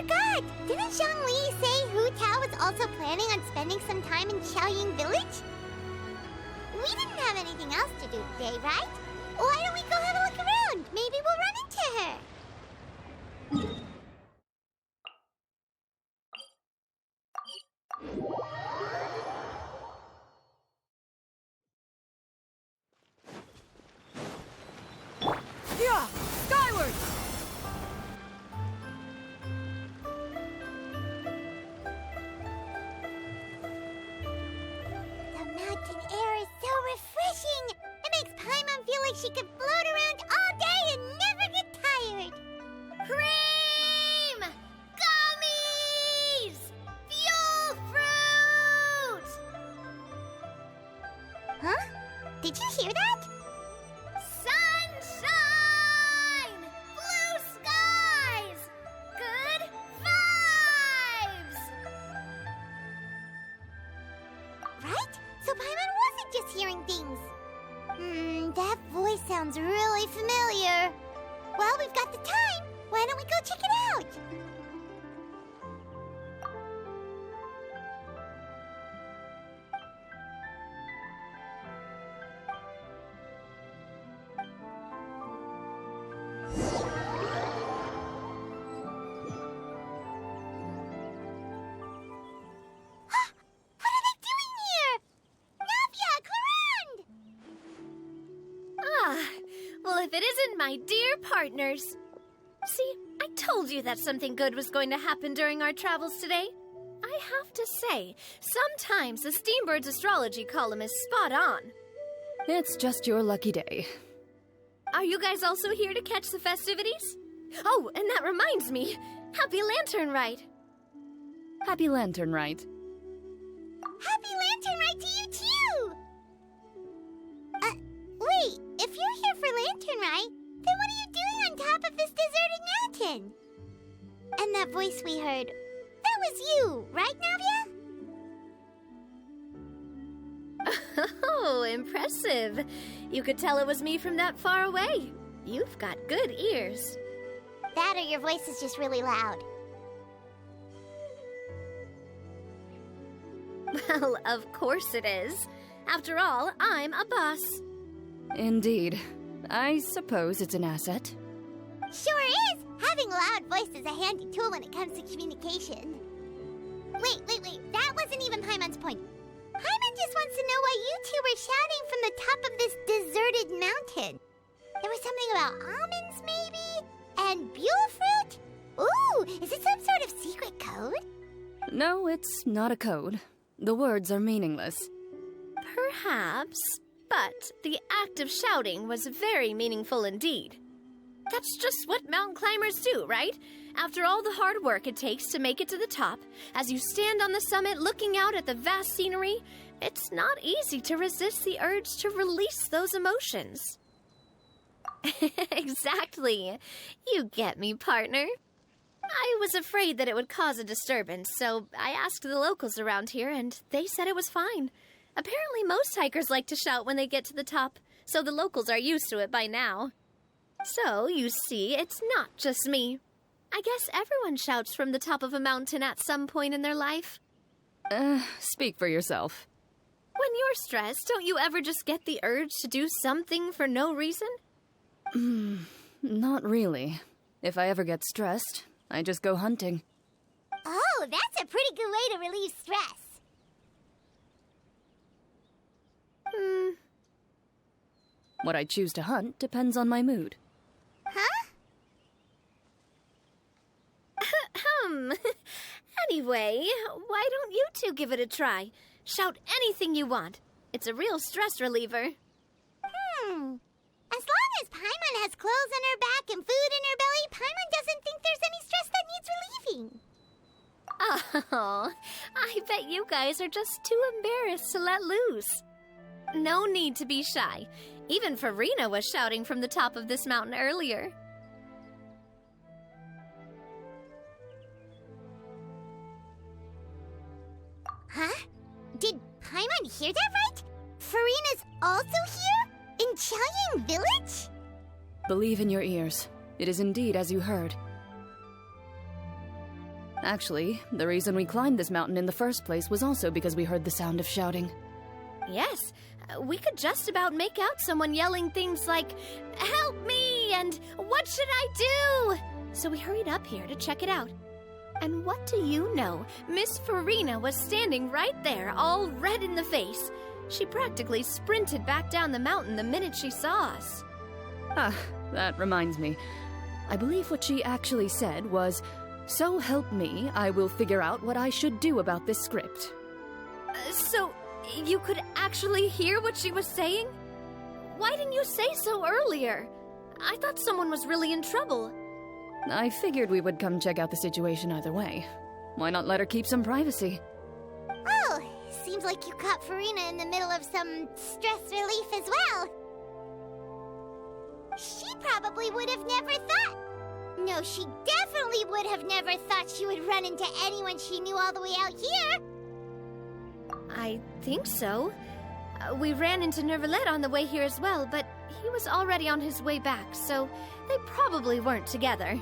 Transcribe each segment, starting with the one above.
forgot! Didn't Zhongli say Hu Tao was also planning on spending some time in Xiaoying Village? We didn't have anything else to do today, right? Why don't we go have a look around? Maybe we'll run into her. Yeah! Skyward! The mountain air is so refreshing! It makes Paimon feel like she could float around all day and never get tired! Cream! Gummies! Fuel fruit! Huh? Did you hear that? Sunshine! Blue skies! Good vibes! Right? So Paimon wasn't just hearing things. That voice sounds really familiar. Well, we've got the time. Why don't we go check it out? What are they doing here? Navia, Clarande! Well, if it isn't my dear partners. See, I told you that something good was going to happen during our travels today. I have to say, sometimes the Steambird's astrology column is spot on. It's just your lucky day. Are you guys also here to catch the festivities? Oh, and that reminds me. Happy Lantern Ride. Happy Lantern Ride. Happy Lantern Ride to you, too! Wait, if you're here for Lantern Ride, then what are you doing on top of this deserted mountain? And that voice we heard, that was you, right, Navia? Oh, impressive. You could tell it was me from that far away. You've got good ears. That or your voice is just really loud. Well, of course it is. After all, I'm a boss. Indeed. I suppose it's an asset. Sure is! Having a loud voice is a handy tool when it comes to communication. Wait. That wasn't even Paimon's point. Paimon just wants to know why you two were shouting from the top of this deserted mountain. There was something about almonds, maybe? And buell fruit? Ooh, is it some sort of secret code? No, it's not a code. The words are meaningless. Perhaps, but the act of shouting was very meaningful indeed. That's just what mountain climbers do, right? After all the hard work it takes to make it to the top, as you stand on the summit looking out at the vast scenery, it's not easy to resist the urge to release those emotions. Exactly. You get me, partner. I was afraid that it would cause a disturbance, so I asked the locals around here, and they said it was fine. Apparently most hikers like to shout when they get to the top, so the locals are used to it by now. So, you see, it's not just me. I guess everyone shouts from the top of a mountain at some point in their life. Speak for yourself. When you're stressed, don't you ever just get the urge to do something for no reason? Not really. If I ever get stressed, I just go hunting. Oh, that's a pretty good way to relieve stress. What I choose to hunt depends on my mood. Huh? Anyway, why don't you two give it a try? Shout anything you want. It's a real stress reliever. As long as Paimon has clothes on her back and food in her belly, Paimon doesn't think there's any stress that needs relieving. Oh, I bet you guys are just too embarrassed to let loose. No need to be shy. Even Farina was shouting from the top of this mountain earlier. Huh? Did Paimon hear that right? Farina's also here? In Xiaoying Village? Believe in your ears. It is indeed as you heard. Actually, the reason we climbed this mountain in the first place was also because we heard the sound of shouting. Yes, we could just about make out someone yelling things like, "Help me!" and "What should I do?" So we hurried up here to check it out. And what do you know? Miss Farina was standing right there, all red in the face. She practically sprinted back down the mountain the minute she saw us. Ah, that reminds me. I believe what she actually said was, "So help me, I will figure out what I should do about this script." So, you could actually hear what she was saying? Why didn't you say so earlier? I thought someone was really in trouble. I figured we would come check out the situation either way. Why not let her keep some privacy? Oh, seems like you caught Farina in the middle of some stress relief as well. She probably would have never thought. No, she definitely would have never thought she would run into anyone she knew all the way out here. I think so. We ran into Nervalet on the way here as well, but he was already on his way back, so they probably weren't together.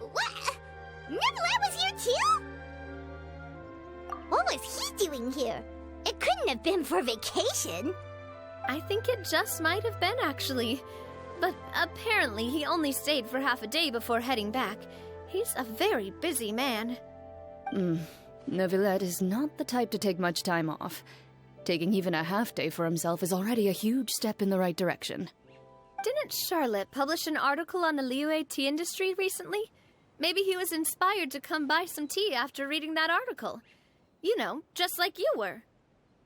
What? Nervalet was here too? What was he doing here? It couldn't have been for vacation. I think it just might have been, actually. But apparently he only stayed for half a day before heading back. He's a very busy man. Neuvillette is not the type to take much time off. Taking even a half day for himself is already a huge step in the right direction. Didn't Charlotte publish an article on the Liyue tea industry recently? Maybe he was inspired to come buy some tea after reading that article. You know, just like you were.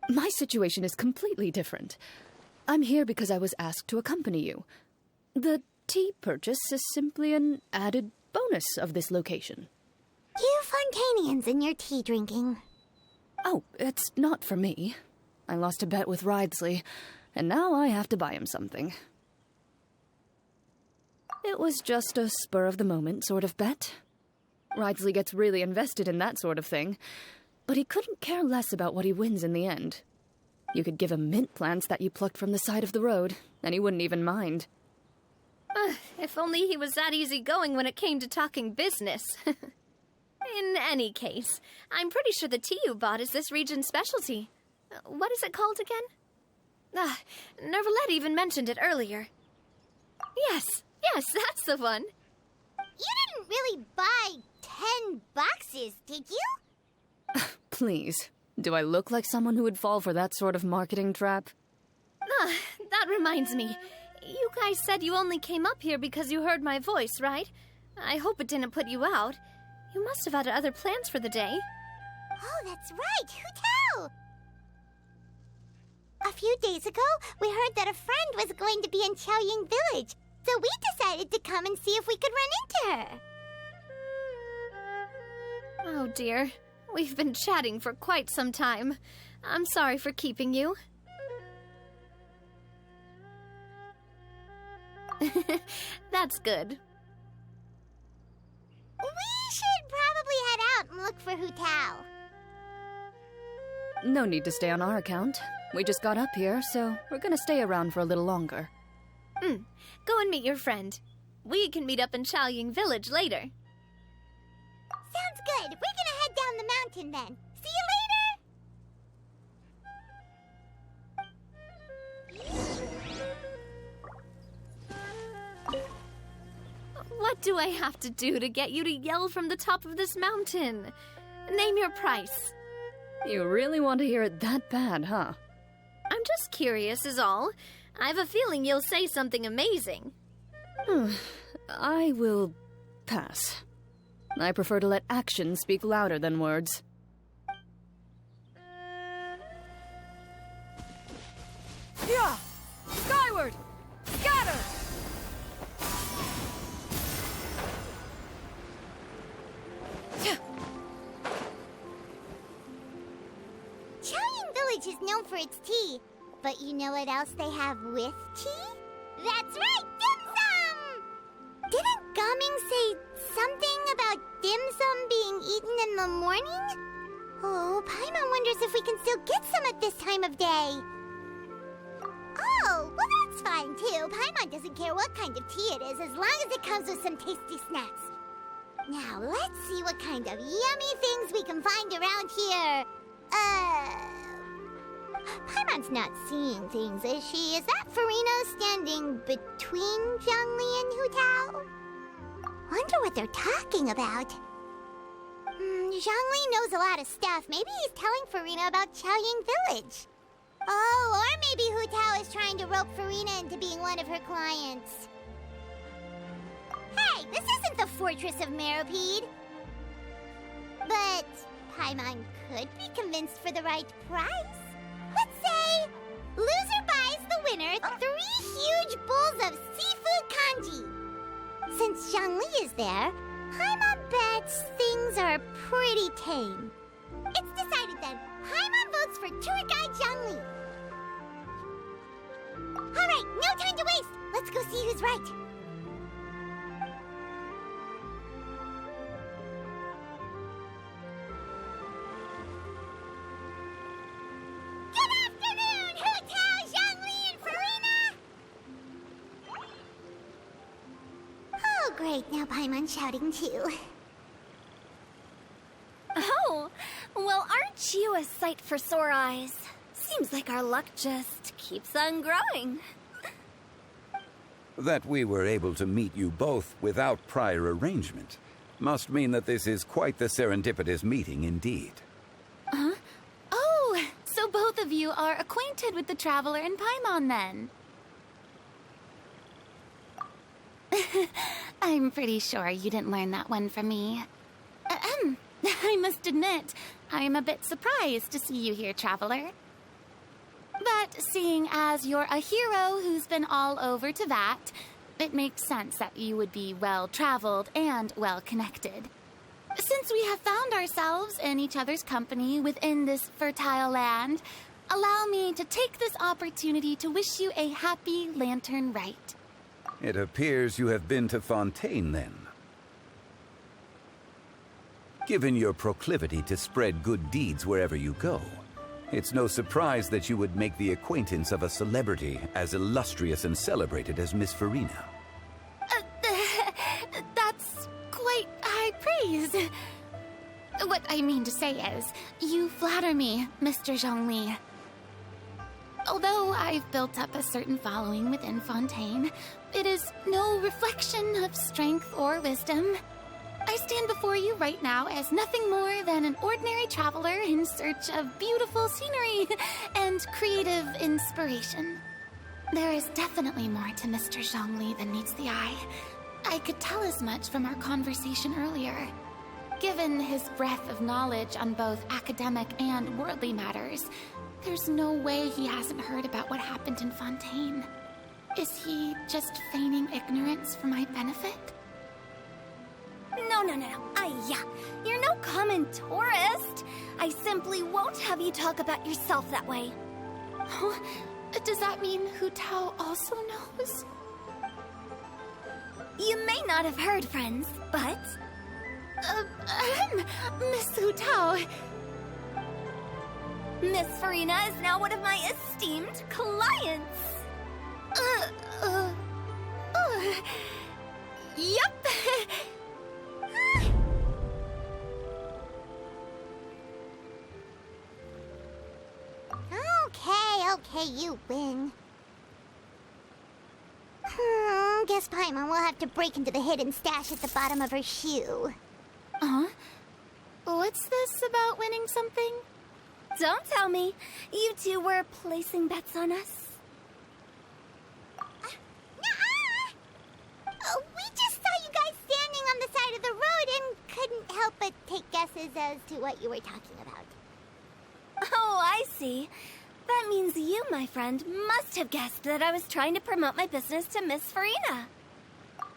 My situation is completely different. I'm here because I was asked to accompany you. The tea purchase is simply an added bonus of this location. You Fontanians and your tea drinking. Oh, it's not for me. I lost a bet with Ridesley, and now I have to buy him something. It was just a spur-of-the-moment sort of bet. Ridesley gets really invested in that sort of thing, but he couldn't care less about what he wins in the end. You could give him mint plants that you plucked from the side of the road, and he wouldn't even mind. If only he was that easygoing when it came to talking business. In any case, I'm pretty sure the tea you bought is this region's specialty. What is it called again? Nervalet even mentioned it earlier. Yes, that's the one. You didn't really buy 10 boxes, did you? Please, do I look like someone who would fall for that sort of marketing trap? That reminds me. You guys said you only came up here because you heard my voice, right? I hope it didn't put you out. You must have had other plans for the day. Oh, that's right. Who tell? A few days ago, we heard that a friend was going to be in Chaoying Village, so we decided to come and see if we could run into her. Oh dear. We've been chatting for quite some time. I'm sorry for keeping you. That's good. We should probably head out and look for Hu Tao. No need to stay on our account. We just got up here, so we're gonna stay around for a little longer. Go and meet your friend. We can meet up in Chaoying Village later. Sounds good. We're gonna head down the mountain then. See you later! What do I have to do to get you to yell from the top of this mountain? Name your price. You really want to hear it that bad, huh? I'm just curious is all. I have a feeling you'll say something amazing. I will pass. I prefer to let actions speak louder than words. Yeah! Skyward! Scatter! Chaoying Village is known for its tea, but you know what else they have with tea? That's right, dim sum! Didn't Gaming say something about dim sum being eaten in the morning? Oh, Paimon wonders if we can still get some at this time of day. Oh, well that's fine. chatting too. Paimon doesn't care what kind of tea it is as long as it comes with some tasty snacks. Now, let's see what kind of yummy things we can find around here. Paimon's not seeing things, is she? Is that Farina standing between Zhongli and Hu Tao? Wonder what they're talking about. Zhongli knows a lot of stuff. Maybe he's telling Farina about Chaoying Village. Oh, or maybe Hu Tao is trying to rope Farina into being one of her clients. Hey, this isn't the Fortress of Meropide. But Paimon could be convinced for the right price. Let's say loser buys the winner 3 huge bowls of seafood kanji. Since Zhongli is there, Paimon bets things are pretty tame. It's decided then. Paimon votes for tour guide Zhongli. Alright, no time to waste. Let's go see who's right. Good afternoon, Hu Tao, Zhongli, and Farina! Oh, great. Now Paimon's shouting too. Oh, well, aren't you a sight for sore eyes? Seems like our luck just keeps on growing. That we were able to meet you both without prior arrangement must mean that this is quite the serendipitous meeting indeed. Huh? Oh, so both of you are acquainted with the Traveler and Paimon then? I'm pretty sure you didn't learn that one from me. I must admit, I'm a bit surprised to see you here, Traveler. But seeing as you're a hero who's been all over to that, it makes sense that you would be well-traveled and well-connected. Since we have found ourselves in each other's company within this fertile land, allow me to take this opportunity to wish you a happy Lantern Rite. It appears you have been to Fontaine, then. Given your proclivity to spread good deeds wherever you go, it's no surprise that you would make the acquaintance of a celebrity as illustrious and celebrated as Miss Farina. That's quite high praise. What I mean to say is, you flatter me, Mr. Zhongli. Although I've built up a certain following within Fontaine, it is no reflection of strength or wisdom. I stand before you right now as nothing more than an ordinary traveler in search of beautiful scenery and creative inspiration. There is definitely more to Mr. Zhongli than meets the eye. I could tell as much from our conversation earlier. Given his breadth of knowledge on both academic and worldly matters, there's no way he hasn't heard about what happened in Fontaine. Is he just feigning ignorance for my benefit? No. You're no common tourist. I simply won't have you talk about yourself that way. Oh, does that mean Hu Tao also knows? You may not have heard, friends, but... Miss Hu Tao... Miss Farina is now one of my esteemed clients. Yup! Okay, you win. Guess Paimon will have to break into the hidden stash at the bottom of her shoe. What's this about winning something? Don't tell me. You two were placing bets on us. We just saw you guys standing on the side of the road and couldn't help but take guesses as to what you were talking about. Oh, I see. That means you, my friend, must have guessed that I was trying to promote my business to Miss Farina.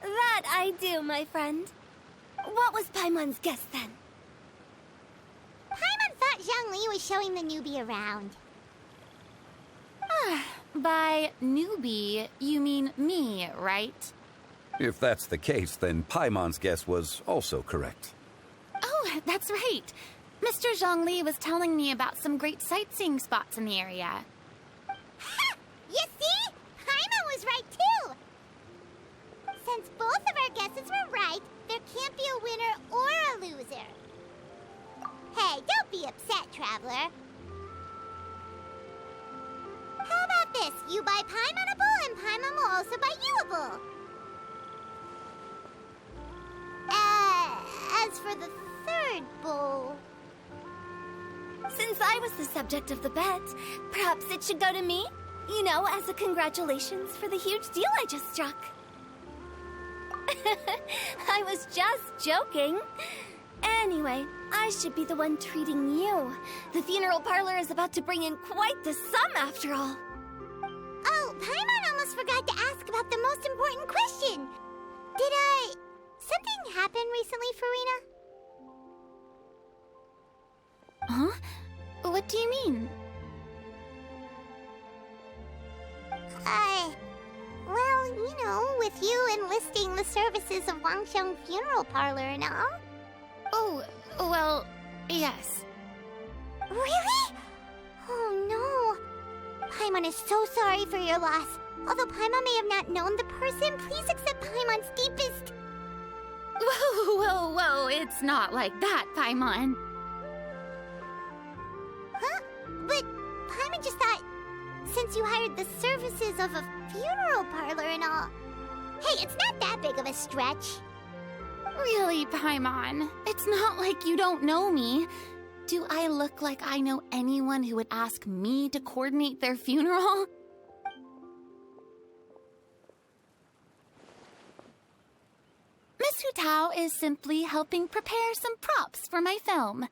That I do, my friend. What was Paimon's guess then? Paimon thought Zhongli was showing the newbie around. By newbie, you mean me, right? If that's the case, then Paimon's guess was also correct. Oh, that's right. Mr. Zhongli was telling me about some great sightseeing spots in the area. Ha! You see? Paimon was right since both of our guesses were right, there can't be a winner or a loser. Hey, don't be upset, Traveler. How about this? You buy Paimon a bowl, and Paimon will also buy you a bowl. As for the third bowl... Since I was the subject of the bet, perhaps it should go to me? You know, as a congratulations for the huge deal I just struck. I was just joking. Anyway, I should be the one treating you. The funeral parlor is about to bring in quite the sum after all. Oh, Paimon almost forgot to ask about the most important question. Something happen recently, Farina? Huh? What do you mean? Well, you know, with you enlisting the services of Wangsheng Funeral Parlor and all. Oh, well, yes. Really? Oh, no. Paimon is so sorry for your loss. Although Paimon may have not known the person, please accept Paimon's deepest... Whoa, it's not like that, Paimon. Huh? But Paimon just thought, since you hired the services of a funeral parlor and all... Hey, it's not that big of a stretch. Really, Paimon? It's not like you don't know me. Do I look like I know anyone who would ask me to coordinate their funeral? Miss Hu Tao is simply helping prepare some props for my film.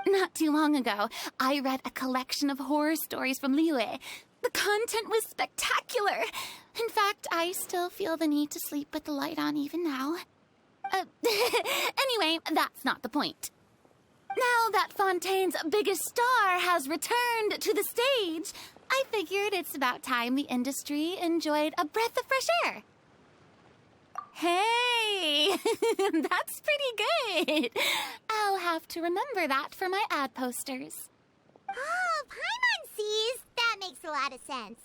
Not too long ago, I read a collection of horror stories from Liyue. The content was spectacular. In fact, I still feel the need to sleep with the light on even now. Anyway, that's not the point. Now that Fontaine's biggest star has returned to the stage, I figured it's about time the industry enjoyed a breath of fresh air. Hey, that's pretty good. I'll have to remember that for my ad posters. Oh, Paimon sees. That makes a lot of sense.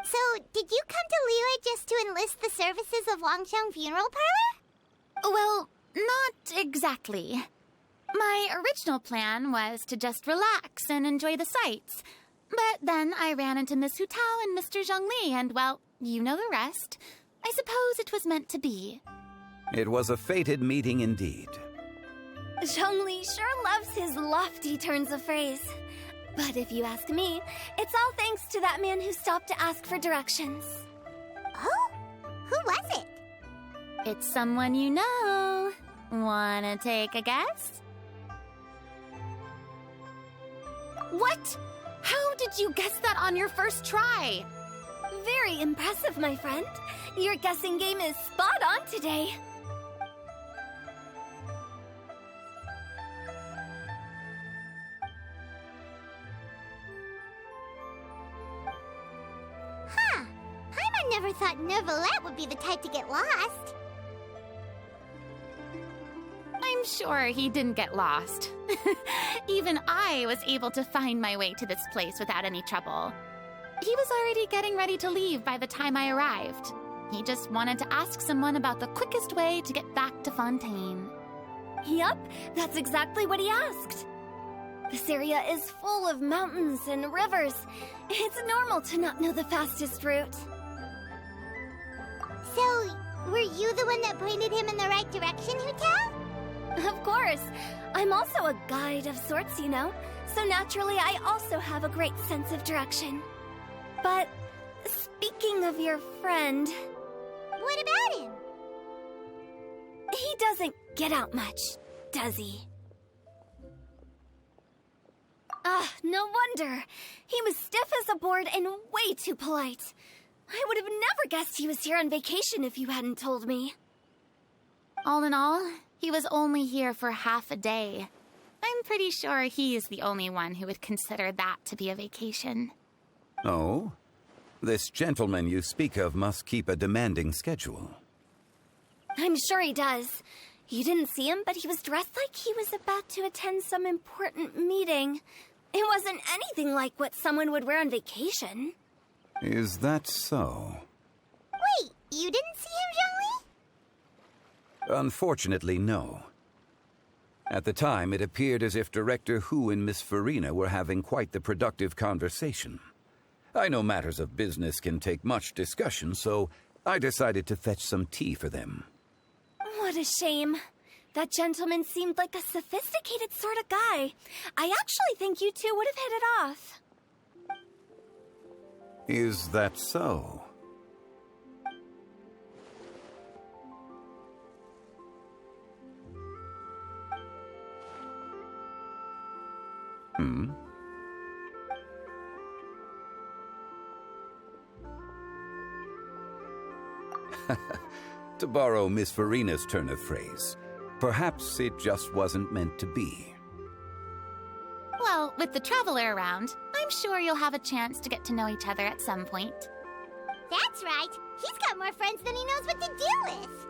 So, did you come to Liyue just to enlist the services of Wangsheng Funeral Parlor? Well, not exactly. My original plan was to just relax and enjoy the sights. But then I ran into Miss Hu Tao and Mr. Zhongli, and, well, you know the rest. I suppose it was meant to be. It was a fated meeting indeed. Zhongli sure loves his lofty turns of phrase. But if you ask me, it's all thanks to that man who stopped to ask for directions. Oh? Who was it? It's someone you know. Wanna take a guess? What? How did you guess that on your first try? Very impressive, my friend. Your guessing game is spot on today. Huh. Paimon never thought Neuvillette would be the type to get lost. I'm sure he didn't get lost. Even I was able to find my way to this place without any trouble. He was already getting ready to leave by the time I arrived. He just wanted to ask someone about the quickest way to get back to Fontaine. Yup, that's exactly what he asked. This area is full of mountains and rivers. It's normal to not know the fastest route. So, were you the one that pointed him in the right direction, Hu Tao? Of course. I'm also a guide of sorts, you know. So naturally, I also have a great sense of direction. But speaking of your friend... What about him? He doesn't get out much, does he? No wonder. He was stiff as a board and way too polite. I would have never guessed he was here on vacation if you hadn't told me. All in all, he was only here for half a day. I'm pretty sure he is the only one who would consider that to be a vacation. Oh? This gentleman you speak of must keep a demanding schedule. I'm sure he does. You didn't see him, but he was dressed like he was about to attend some important meeting. It wasn't anything like what someone would wear on vacation. Is that so? Wait, You didn't see him, Zhongli? Unfortunately, no. At the time, it appeared as if Director Hu and Miss Farina were having quite the productive conversation. I know matters of business can take much discussion, so I decided to fetch some tea for them. What a shame. That gentleman seemed like a sophisticated sort of guy. I actually think you two would have hit it off. Is that so? To borrow Miss Farina's turn of phrase, perhaps it just wasn't meant to be. Well, with the Traveler around, I'm sure you'll have a chance to get to know each other at some point. That's right. He's got more friends than he knows what to do with.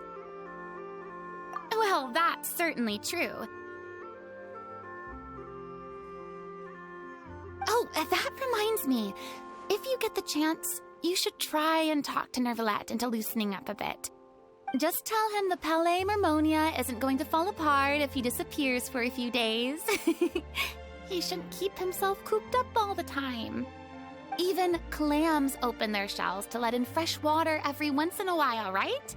Well, that's certainly true. Oh, that reminds me. If you get the chance, you should try and talk to Nervalette into loosening up a bit. Just tell him the Palais Mermonia isn't going to fall apart if he disappears for a few days. He shouldn't keep himself cooped up all the time. Even clams open their shells to let in fresh water every once in a while, right?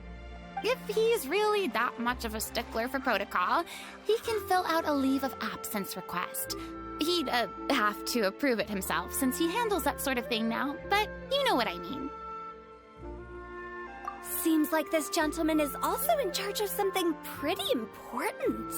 If he's really that much of a stickler for protocol, he can fill out a leave of absence request. He'd have to approve it himself since he handles that sort of thing now, but you know what I mean. Seems like this gentleman is also in charge of something pretty important.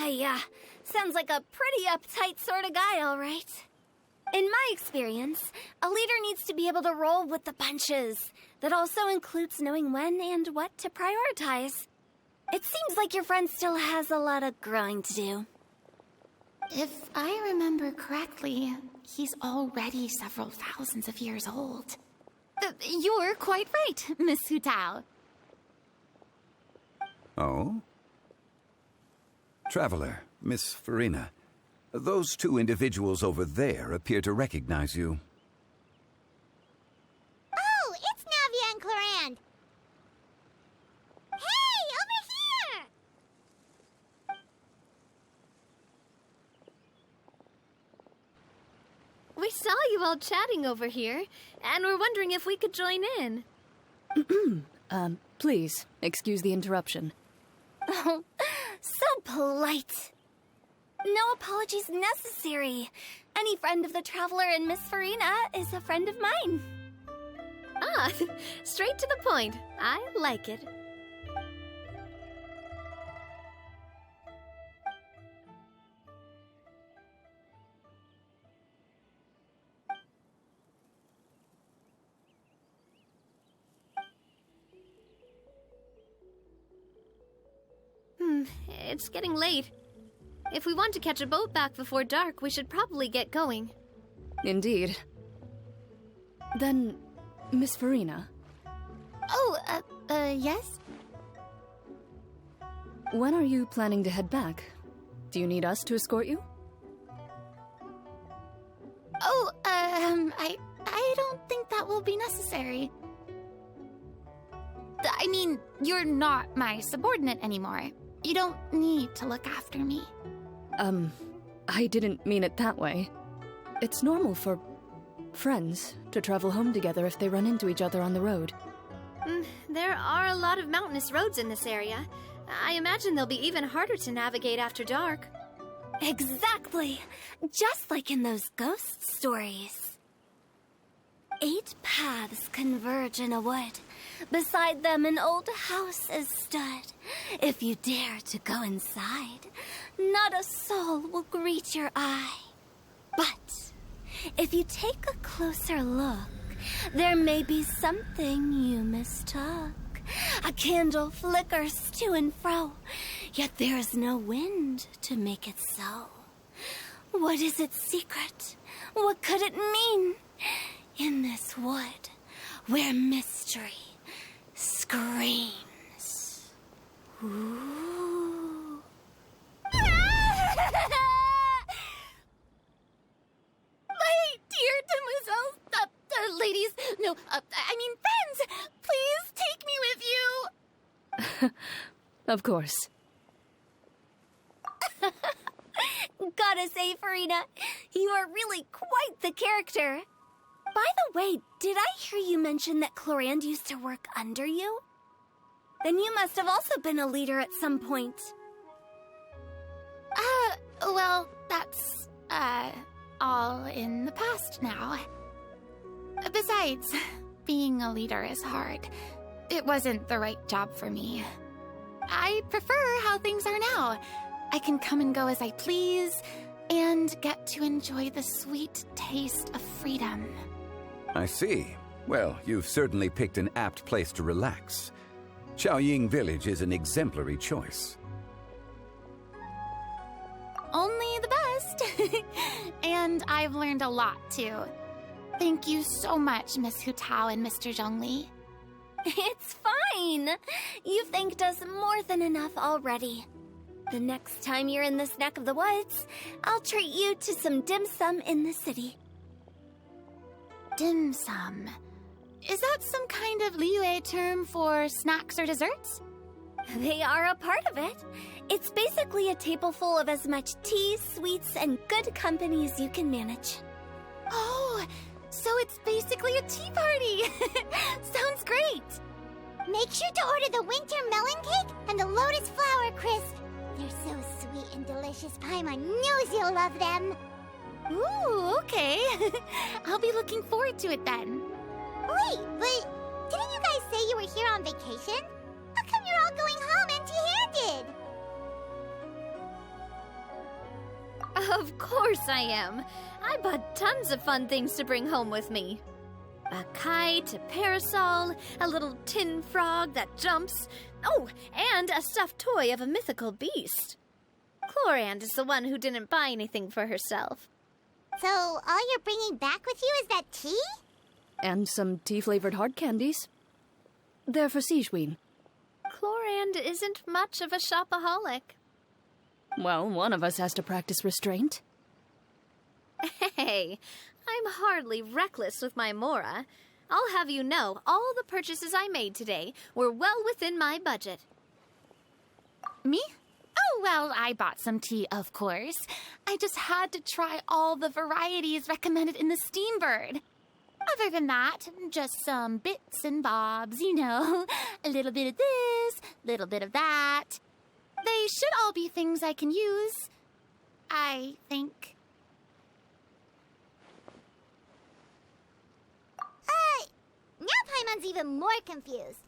Yeah, sounds like a pretty uptight sort of guy, all right. In my experience, a leader needs to be able to roll with the punches. That also includes knowing when and what to prioritize. It seems like your friend still has a lot of growing to do. If I remember correctly, he's already several thousands of years old. You're quite right, Miss Hu Tao. Oh? Traveler, Miss Farina, those two individuals over there appear to recognize you. Oh, it's Navia and Clarand. Hey, over here! We saw you all chatting over here, and we're wondering if we could join in. Please, excuse the interruption. Oh, so polite. No apologies necessary. Any friend of the Traveler and Miss Farina is a friend of mine. Ah, straight to the point. I like it. It's getting late. If we want to catch a boat back before dark, we should probably get going. Indeed. Then, Miss Farina, Oh, yes? when are you planning to head back? Do you need us to escort you? Oh, I don't think that will be necessary. I mean, you're not my subordinate anymore. You don't need to look after me. I didn't mean it that way. It's normal for friends to travel home together if they run into each other on the road. There are a lot of mountainous roads in this area. I imagine they'll be even harder to navigate after dark. Exactly! Just like in those ghost stories. 8 paths converge in a wood. Beside them an old house is stood. If you dare to go inside, not a soul will greet your eye. But if you take a closer look, there may be something you mistook. A candle flickers to and fro, yet there is no wind to make it so. What is its secret? What could it mean? in this wood where mystery screams. Ooh. My dear demoiselles, ladies, no, I mean friends, please take me with you. Of course. Gotta say, Farina, you are really quite the character. By the way, did I hear you mention that Clorand used to work under you? Then you must have also been a leader at some point. Well, that's, all in the past now. Besides, being a leader is hard. It wasn't the right job for me. I prefer how things are now. I can come and go as I please, and get to enjoy the sweet taste of freedom. I see. Well, you've certainly picked an apt place to relax. Xiaoying Village is an exemplary choice. Only the best. And I've learned a lot, too. Thank you so much, Miss Hu Tao and Mr. Zhongli. It's fine. You've thanked us more than enough already. The next time you're in this neck of the woods, I'll treat you to some dim sum in the city. Dim sum. Is that some kind of Liyue term for snacks or desserts? They are a part of it. It's basically a table full of as much tea, sweets, and good company as you can manage. Oh, so it's basically a tea party. Sounds great. Make sure to order the winter melon cake and the lotus flower crisp. They're so sweet and delicious. Paimon knows you'll love them. Ooh, okay. I'll be looking forward to it then. Wait, but didn't you guys say you were here on vacation? How come you're all going home empty-handed? Of course I am. I bought tons of fun things to bring home with me. A kite, a parasol, a little tin frog that jumps. Oh, and a stuffed toy of a mythical beast. Clorand is the one who didn't buy anything for herself. So all you're bringing back with you is that tea? And some tea-flavored hard candies. They're for Sigewin. Clorand isn't much of a shopaholic. Well, one of us has to practice restraint. Hey, I'm hardly reckless with my Mora. I'll have you know, all the purchases I made today were well within my budget. Me? Oh, well, I bought some tea, of course. I just had to try all the varieties recommended in the Steambird. Other than that, just some bits and bobs, you know. A little bit of this, little bit of that. They should all be things I can use, I think. Now Paimon's even more confused.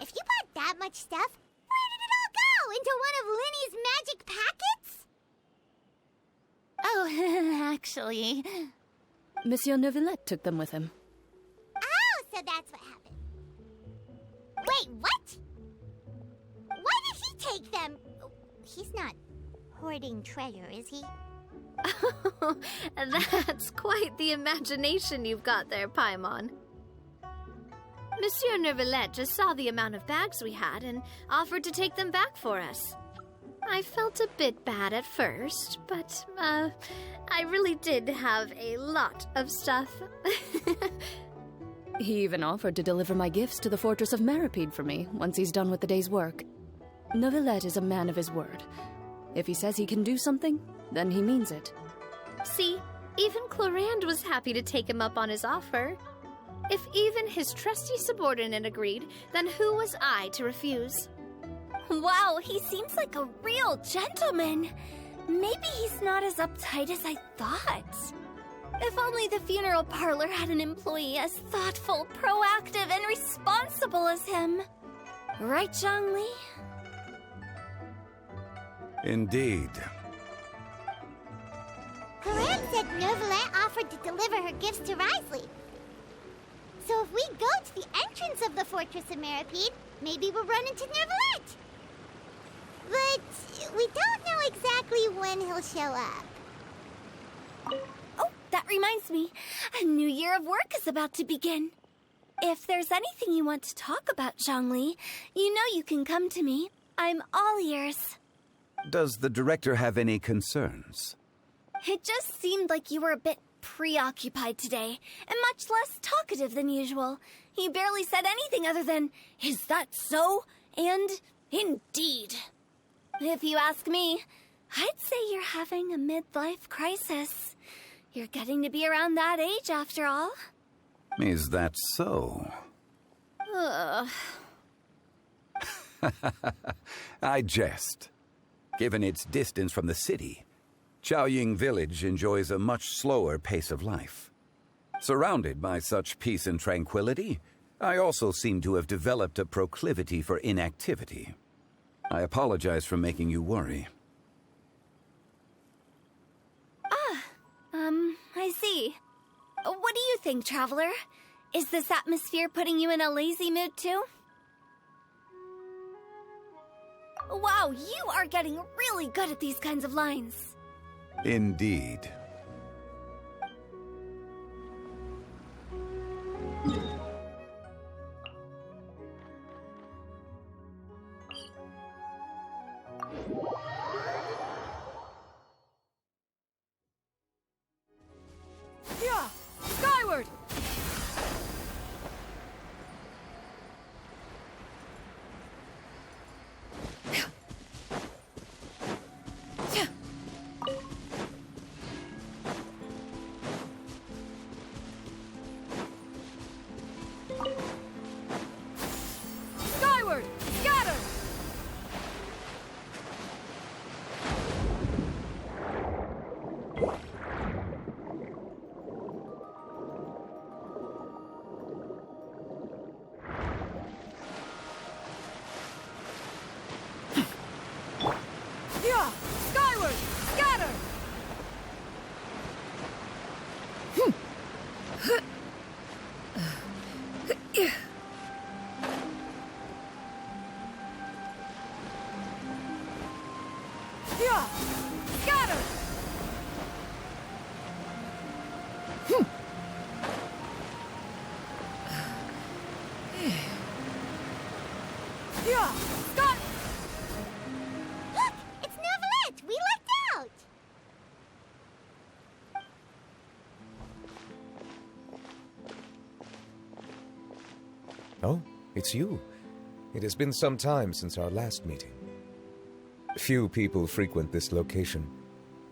If you bought that much stuff, where did it all go? Into one of Linny's magic packets? Oh, actually... Monsieur Neuvillette took them with him. Oh, so that's what happened. Wait, what? Why did he take them? He's not hoarding treasure, is he? That's quite the imagination you've got there, Paimon. Monsieur Neuvillette just saw the amount of bags we had and offered to take them back for us. I felt a bit bad at first, but, I really did have a lot of stuff. He even offered to deliver my gifts to the Fortress of Meripede for me once he's done with the day's work. Neuvillette is a man of his word. If he says he can do something, then he means it. See, even Clorand was happy to take him up on his offer. If even his trusty subordinate agreed, then who was I to refuse? Wow, he seems like a real gentleman. Maybe he's not as uptight as I thought. If only the funeral parlor had an employee as thoughtful, proactive, and responsible as him. Right, Zhongli? Indeed. Clorand said Neuvillette offered to deliver her gifts to Risley. So if we go to the entrance of the Fortress of Meripede, maybe we'll run into Neuvillette. But we don't know exactly when he'll show up. Oh, that reminds me. A new year of work is about to begin. If there's anything you want to talk about, Zhongli, you know you can come to me. I'm all ears. Does the director have any concerns? It just seemed like you were a bit preoccupied today, and much less talkative than usual. You barely said anything other than, "Is that so?" and "Indeed." If you ask me, I'd say you're having a midlife crisis. You're getting to be around that age after all. Is that so? Ugh. I jest. Given its distance from the city, Chaoying Village enjoys a much slower pace of life. Surrounded by such peace and tranquility, I also seem to have developed a proclivity for inactivity. I apologize for making you worry. I see. What do you think, Traveler? Is this atmosphere putting you in a lazy mood too? Wow, you are getting really good at these kinds of lines. Indeed. Yeah! Skyward! Skyward! Scatter! Yeah! Skyward! Scatter! Yeah! Scatter! Yeah! Sky! Look! It's Neuvillette! We lucked out! Oh, it's you. It has been some time since our last meeting. Few people frequent this location.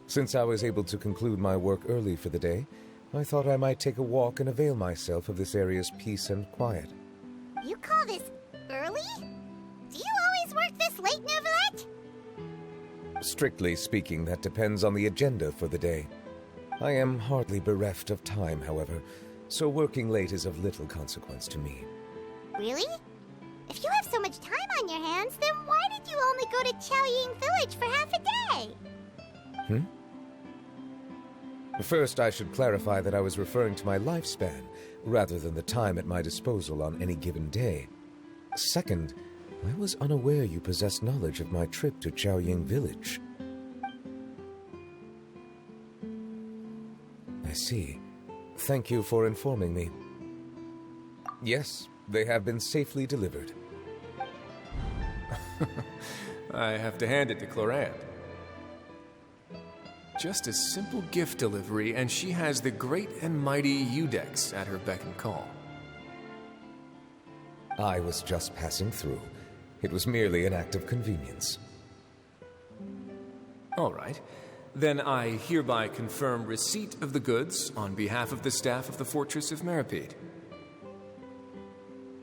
Since I was able to conclude my work early for the day, I thought I might take a walk and avail myself of this area's peace and quiet. You call this early? Do you always work this late, Neuvillette? Strictly speaking, that depends on the agenda for the day. I am hardly bereft of time, however, so working late is of little consequence to me. Really? If you have so much time on your hands, then why did you only go to Chaoying Village for half a day? First, I should clarify that I was referring to my lifespan, rather than the time at my disposal on any given day. Second, I was unaware you possessed knowledge of my trip to Chaoying Village. I see. Thank you for informing me. Yes, they have been safely delivered. I have to hand it to Clorant. Just a simple gift delivery, and she has the great and mighty Udex at her beck and call. I was just passing through. It was merely an act of convenience. All right. Then I hereby confirm receipt of the goods on behalf of the staff of the Fortress of Meripede.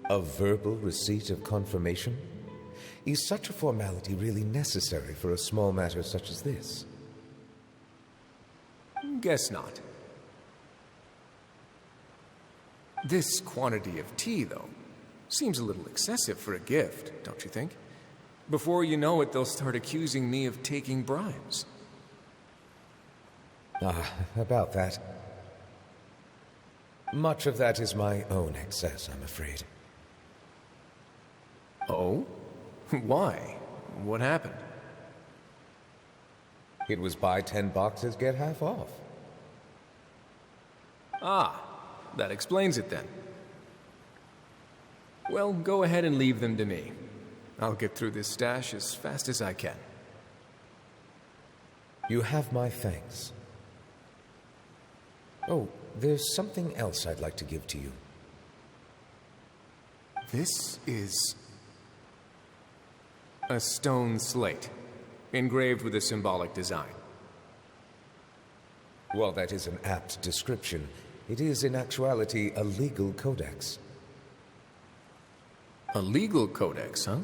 A verbal receipt of confirmation? Is such a formality really necessary for a small matter such as this? Guess not. This quantity of tea, though, seems a little excessive for a gift, don't you think? Before you know it, they'll start accusing me of taking bribes. About that. Much of that is my own excess, I'm afraid. Oh? Why? What happened? It was buy 10 boxes, get half off. Ah, that explains it then. Well, go ahead and leave them to me. I'll get through this stash as fast as I can. You have my thanks. Oh, there's something else I'd like to give to you. This is a stone slate, engraved with a symbolic design. While that is an apt description, it is in actuality a legal codex. A legal codex, huh?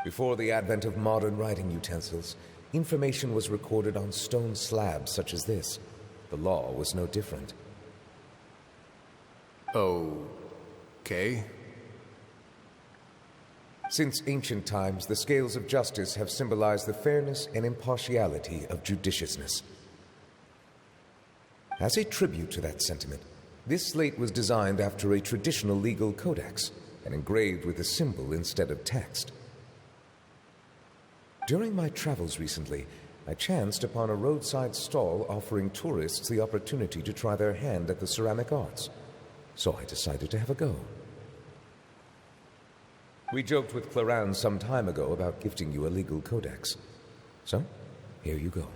Before the advent of modern writing utensils, information was recorded on stone slabs such as this. The law was no different. Okay. Since ancient times, the scales of justice have symbolized the fairness and impartiality of judiciousness. As a tribute to that sentiment, this slate was designed after a traditional legal codex and engraved with a symbol instead of text. During my travels recently, I chanced upon a roadside stall offering tourists the opportunity to try their hand at the ceramic arts, so I decided to have a go. We joked with Claran some time ago about gifting you a legal codex. So, here you go.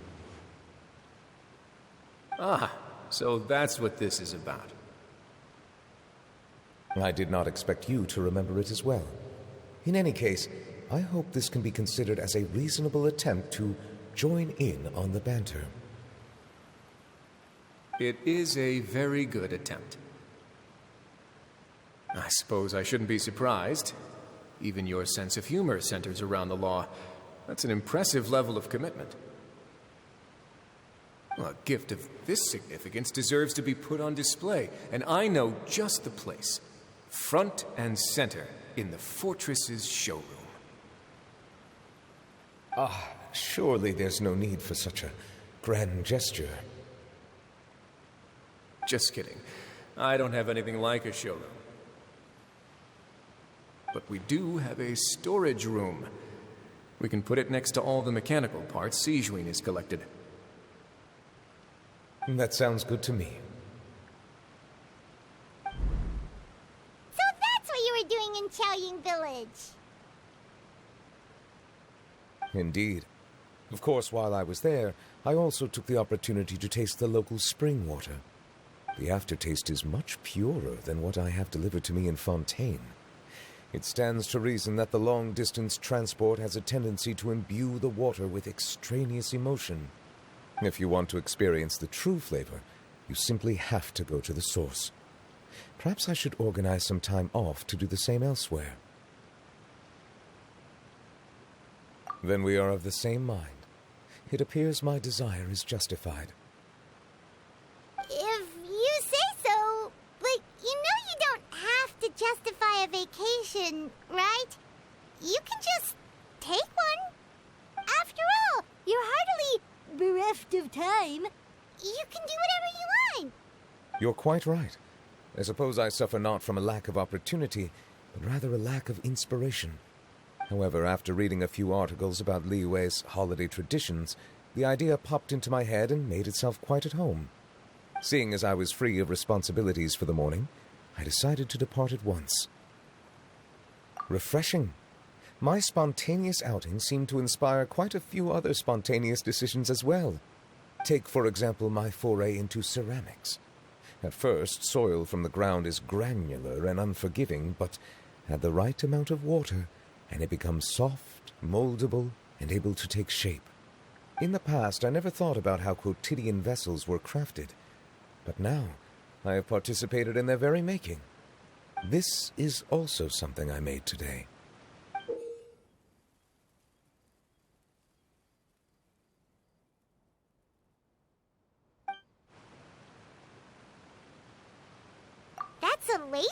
Ah, so that's what this is about. I did not expect you to remember it as well. In any case, I hope this can be considered as a reasonable attempt to join in on the banter. It is a very good attempt. I suppose I shouldn't be surprised. Even your sense of humor centers around the law. That's an impressive level of commitment. Well, a gift of this significance deserves to be put on display, and I know just the place. Front and center in the fortress's showroom. Surely there's no need for such a grand gesture. Just kidding. I don't have anything like a showroom. But we do have a storage room. We can put it next to all the mechanical parts Sijuin has collected. That sounds good to me. So that's what you were doing in Chaoying Village. Indeed. Of course, while I was there, I also took the opportunity to taste the local spring water. The aftertaste is much purer than what I have delivered to me in Fontaine. It stands to reason that the long-distance transport has a tendency to imbue the water with extraneous emotion. If you want to experience the true flavor, you simply have to go to the source. Perhaps I should organize some time off to do the same elsewhere. Then we are of the same mind. It appears my desire is justified. If you say so, but you know you don't have to justify a vacation, right? You can just take one. After all, you're hardly bereft of time. You can do whatever you want. You're quite right. I suppose I suffer not from a lack of opportunity, but rather a lack of inspiration. However, after reading a few articles about Li Wei's holiday traditions, the idea popped into my head and made itself quite at home. Seeing as I was free of responsibilities for the morning, I decided to depart at once. Refreshing. My spontaneous outing seemed to inspire quite a few other spontaneous decisions as well. Take, for example, my foray into ceramics. At first, soil from the ground is granular and unforgiving, but add the right amount of water, and it becomes soft, moldable, and able to take shape. In the past, I never thought about how quotidian vessels were crafted, but now I have participated in their very making. This is also something I made today. That's a ladle?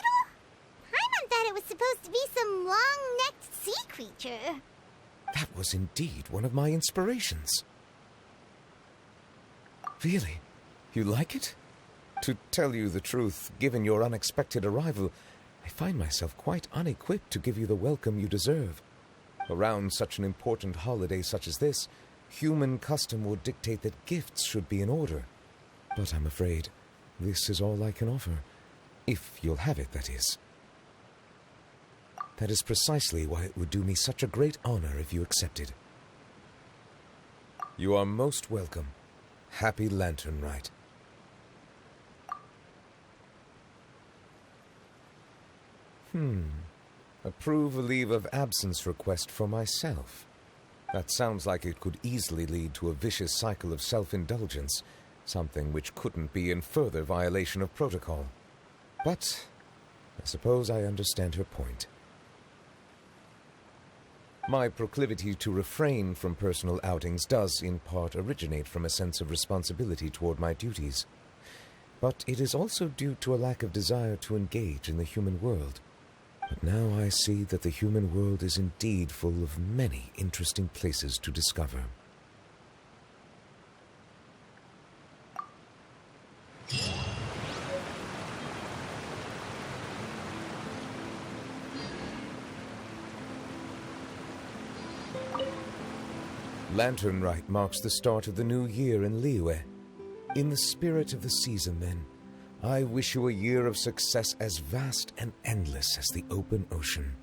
Paimon thought it was supposed to be some long-necked sea creature. That was indeed one of my inspirations. Really? You like it? To tell you the truth, given your unexpected arrival, I find myself quite unequipped to give you the welcome you deserve. Around such an important holiday such as this, human custom would dictate that gifts should be in order. But I'm afraid this is all I can offer. If you'll have it, that is. That is precisely why it would do me such a great honor if you accepted. You are most welcome. Happy Lantern Rite. Approve a leave of absence request for myself. That sounds like it could easily lead to a vicious cycle of self-indulgence, something which couldn't be in further violation of protocol. But I suppose I understand her point. My proclivity to refrain from personal outings does in part originate from a sense of responsibility toward my duties. But it is also due to a lack of desire to engage in the human world. But now I see that the human world is indeed full of many interesting places to discover. Lantern Rite marks the start of the new year in Liyue. In the spirit of the season, then, I wish you a year of success as vast and endless as the open ocean.